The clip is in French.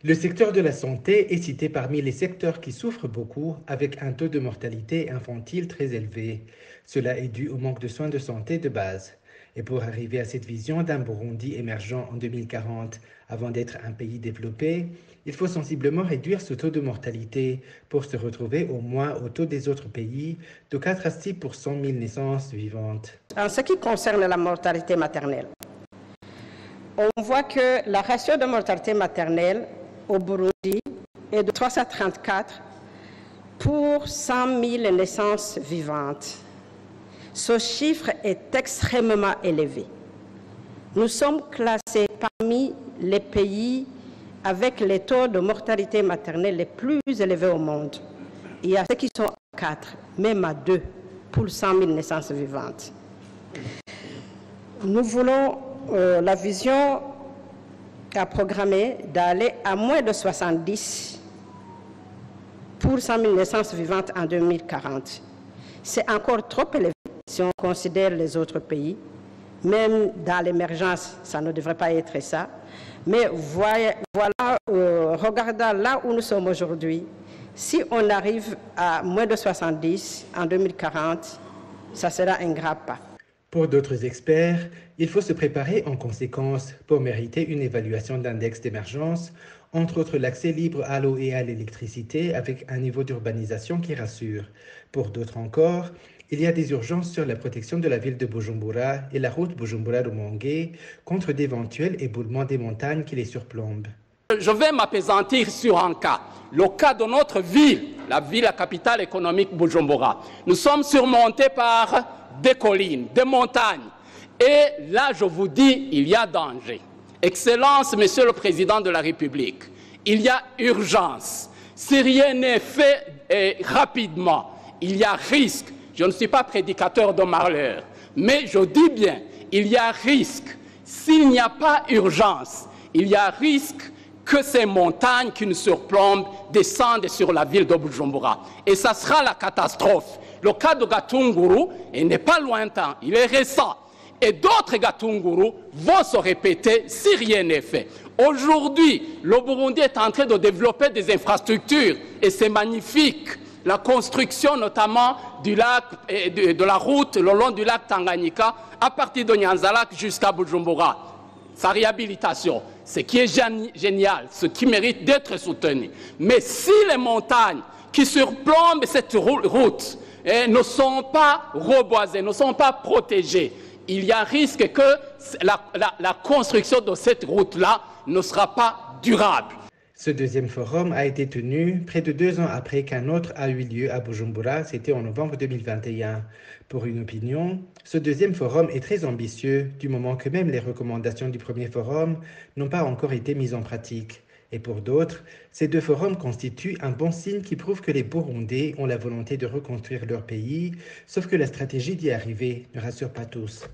Le secteur de la santé est cité parmi les secteurs qui souffrent beaucoup avec un taux de mortalité infantile très élevé. Cela est dû au manque de soins de santé de base. Et pour arriver à cette vision d'un Burundi émergent en 2040, avant d'être un pays développé, il faut sensiblement réduire ce taux de mortalité pour se retrouver au moins au taux des autres pays de 4 à 6 pour 100 000 naissances vivantes. En ce qui concerne la mortalité maternelle, on voit que la ratio de mortalité maternelle au Burundi est de 334 pour 100 000 naissances vivantes. Ce chiffre est extrêmement élevé. Nous sommes classés parmi les pays avec les taux de mortalité maternelle les plus élevés au monde. Il y a ceux qui sont à 4, même à 2 pour 100 000 naissances vivantes. Nous voulons la vision a programmé d'aller à moins de 70 pour 100 000 naissances vivantes en 2040. C'est encore trop élevé si on considère les autres pays. Même dans l'émergence, ça ne devrait pas être ça. Mais voilà, regardant là où nous sommes aujourd'hui, si on arrive à moins de 70 en 2040, ça sera un grave pas. Pour d'autres experts, il faut se préparer en conséquence pour mériter une évaluation d'index d'émergence, entre autres l'accès libre à l'eau et à l'électricité avec un niveau d'urbanisation qui rassure. Pour d'autres encore, il y a des urgences sur la protection de la ville de Bujumbura et la route Bujumbura-Rumongue contre d'éventuels éboulements des montagnes qui les surplombent. Je vais m'appesantir sur un cas, le cas de notre ville, la capitale économique Bujumbura. Nous sommes surmontés par des collines, des montagnes. Et là, je vous dis, il y a danger. Excellence, Monsieur le Président de la République, il y a urgence. Si rien n'est fait rapidement, il y a risque. Je ne suis pas prédicateur de malheur, mais je dis bien, il y a risque. S'il n'y a pas urgence, il y a risque que ces montagnes qui nous surplombent descendent sur la ville de Bujumbura. Et ça sera la catastrophe. Le cas de Gatunguru n'est pas lointain, il est récent. Et d'autres Gatunguru vont se répéter si rien n'est fait. Aujourd'hui, le Burundi est en train de développer des infrastructures et c'est magnifique. La construction notamment du lac et de la route le long du lac Tanganyika à partir de Nyanzalak jusqu'à Bujumbura. Sa réhabilitation, ce qui est génial, ce qui mérite d'être soutenu. Mais si les montagnes qui surplombent cette route ne sont pas reboisées, ne sont pas protégées, il y a risque que la construction de cette route-là ne sera pas durable. Ce deuxième forum a été tenu près de 2 ans après qu'un autre a eu lieu à Bujumbura, c'était en novembre 2021. Pour une opinion, ce deuxième forum est très ambitieux du moment que même les recommandations du premier forum n'ont pas encore été mises en pratique. Et pour d'autres, ces 2 forums constituent un bon signe qui prouve que les Burundais ont la volonté de reconstruire leur pays, sauf que la stratégie d'y arriver ne rassure pas tous.